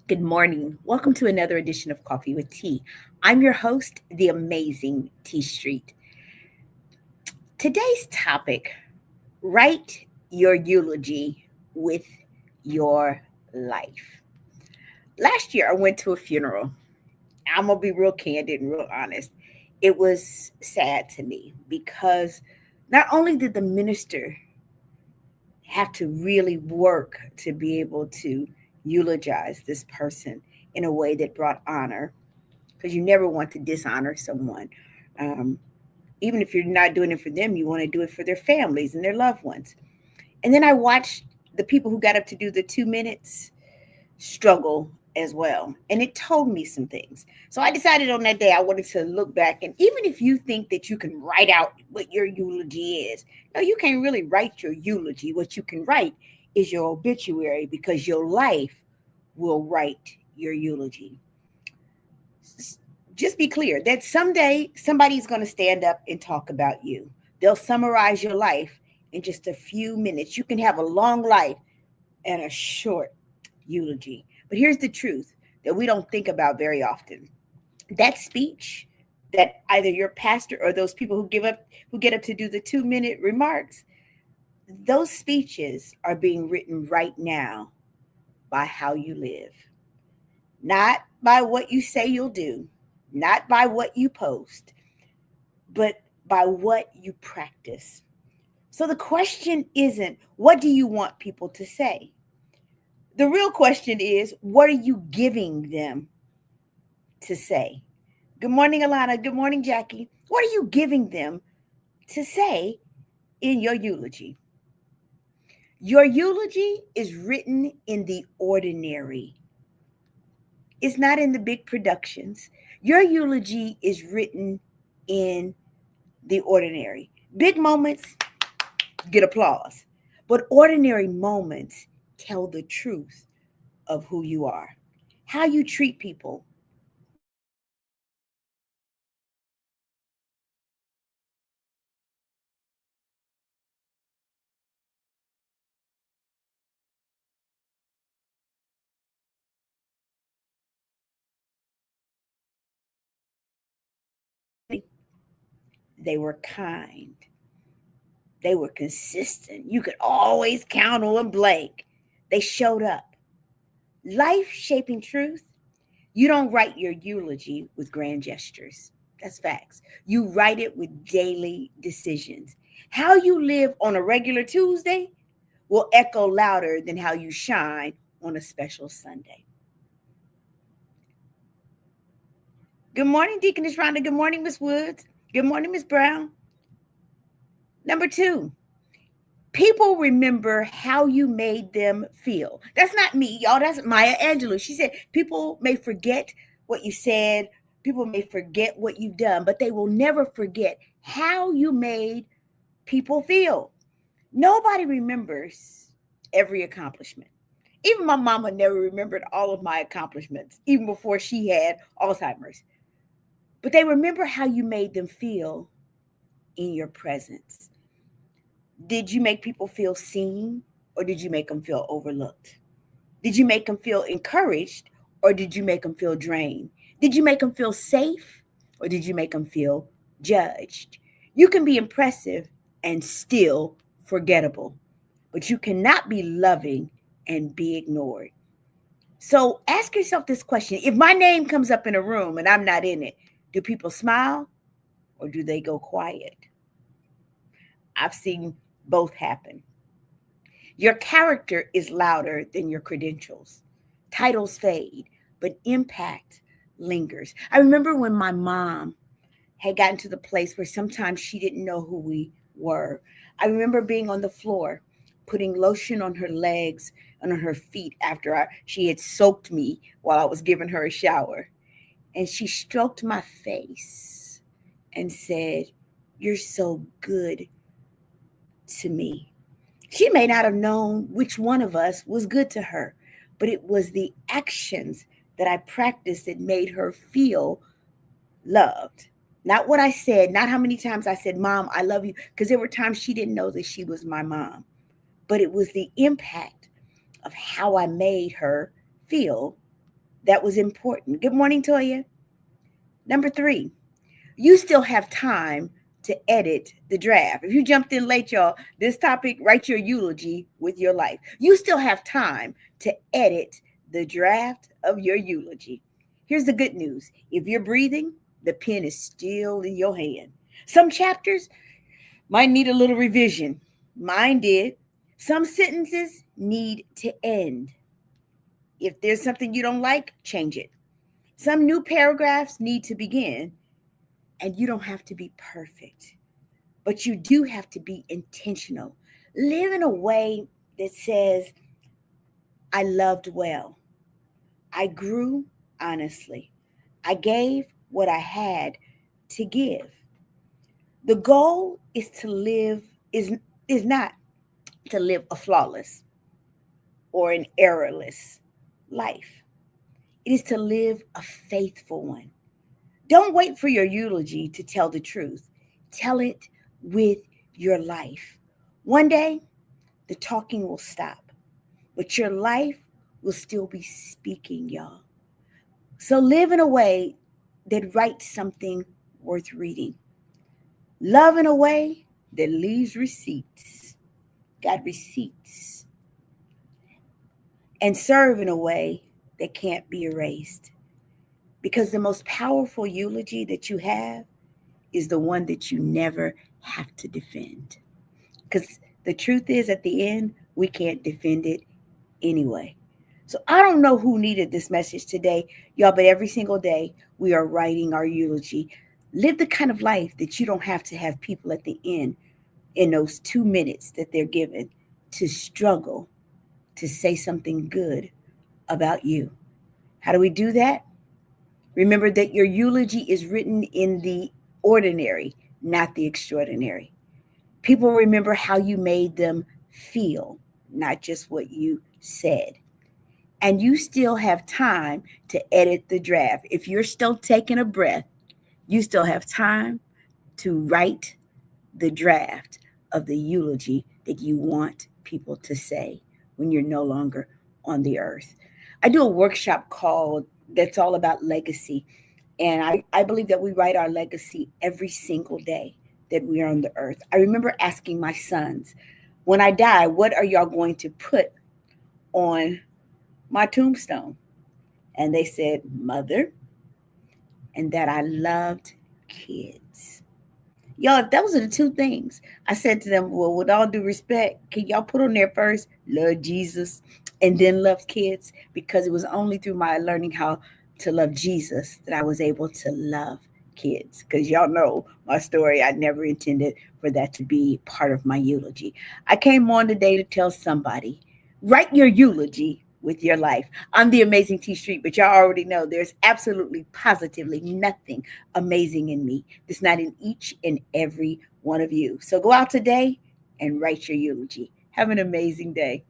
Good morning. Welcome to another edition of Coffee with Tea. I'm your host, the amazing Tea Street. Today's topic: write your eulogy with your life. Last year, I went to a funeral. I'm going to be real candid and real honest. It was sad to me because not only did the minister have to really work to be able to eulogize this person in a way that brought honor, because you never want to dishonor someone. Um, Even if you're not doing it for them, you want to do it for their families and their loved ones. And then I watched the people who got up to do the 2 minutes struggle as well. And it told me some things. So I decided on that day I wanted to look back. And even if you think that you can write out what your eulogy is, no, you can't really write your eulogy. What you can write is your obituary, because your life will write your eulogy. Just be clear that someday somebody's going to stand up and talk about you. They'll summarize your life in just a few minutes. You can have a long life and a short eulogy. But here's the truth that we don't think about very often. That speech that either your pastor or those people who get up to do the 2 minute remarks, those speeches are being written right now by how you live, not by what you say you'll do, not by what you post, but by what you practice. So the question isn't, what do you want people to say? The real question is, what are you giving them to say? Good morning, Alana. Good morning, Jackie. What are you giving them to say in your eulogy? Your eulogy is written in the ordinary. It's not in the big productions. Your eulogy is written in the ordinary. Big moments get applause, but ordinary moments tell the truth of who you are. How you treat people, they were kind, they were consistent. You could always count on blank. They showed up. Life shaping truth. You don't write your eulogy with grand gestures. That's facts. You write it with daily decisions. How you live on a regular Tuesday will echo louder than how you shine on a special Sunday. Good morning, Deaconess Rhonda. Good morning, Miss Woods. Good morning, Miss Brown. Number two, people remember how you made them feel. That's not me, y'all. That's Maya Angelou. She said people may forget what you said, people may forget what you've done, but they will never forget how you made people feel. Nobody remembers every accomplishment. Even my mama never remembered all of my accomplishments, even before she had Alzheimer's. But they remember how you made them feel in your presence. Did you make people feel seen, or did you make them feel overlooked? Did you make them feel encouraged, or did you make them feel drained? Did you make them feel safe, or did you make them feel judged? You can be impressive and still forgettable, but you cannot be loving and be ignored. So ask yourself this question: if my name comes up in a room and I'm not in it, do people smile or do they go quiet? I've seen both happen. Your character is louder than your credentials. Titles fade, but impact lingers. I remember when my mom had gotten to the place where sometimes she didn't know who we were. I remember being on the floor, putting lotion on her legs and on her feet after she had soaked me while I was giving her a shower. And she stroked my face and said, "You're so good to me." She may not have known which one of us was good to her, but it was the actions that I practiced that made her feel loved. Not what I said, not how many times I said, "Mom, I love you," because there were times she didn't know that she was my mom, but it was the impact of how I made her feel that was important. Good morning, Toya. Number 3, you still have time to edit the draft. If you jumped in late, y'all, this topic, write your eulogy with your life. You still have time to edit the draft of your eulogy. Here's the good news: if you're breathing, the pen is still in your hand. Some chapters might need a little revision. Mine did. Some sentences need to end. If there's something you don't like, change it. Some new paragraphs need to begin, and you don't have to be perfect, but you do have to be intentional. Live in a way that says, I loved well. I grew honestly. I gave what I had to give. The goal is to live is not to live a flawless or an errorless life. It is to live a faithful one. Don't wait for your eulogy to tell the truth. Tell it with your life. One day, the talking will stop, but your life will still be speaking, y'all. So live in a way that writes something worth reading. Love in a way that leaves receipts. Got receipts. And serve in a way that can't be erased. Because the most powerful eulogy that you have is the one that you never have to defend. Because the truth is, at the end, we can't defend it anyway. So I don't know who needed this message today, y'all, but every single day we are writing our eulogy. Live the kind of life that you don't have to have people at the end in those 2 minutes that they're given to struggle to say something good about you. How do we do that? Remember that your eulogy is written in the ordinary, not the extraordinary. People remember how you made them feel, not just what you said. And you still have time to edit the draft. If you're still taking a breath, you still have time to write the draft of the eulogy that you want people to say when you're no longer on the earth. I do a workshop called that's all about legacy. And I believe that we write our legacy every single day that we are on the earth. I remember asking my sons, when I die, what are y'all going to put on my tombstone? And they said, Mother, and that I loved kids. Y'all, if those are the two things, I said to them, well, with all due respect, can y'all put on there first, love Jesus, and then love kids? Because it was only through my learning how to love Jesus that I was able to love kids. Because y'all know my story. I never intended for that to be part of my eulogy. I came on today to tell somebody, write your eulogy with your life. I'm the amazing T Street, but y'all already know there's absolutely positively nothing amazing in me that's not in each and every one of you. So go out today and write your eulogy. Have an amazing day.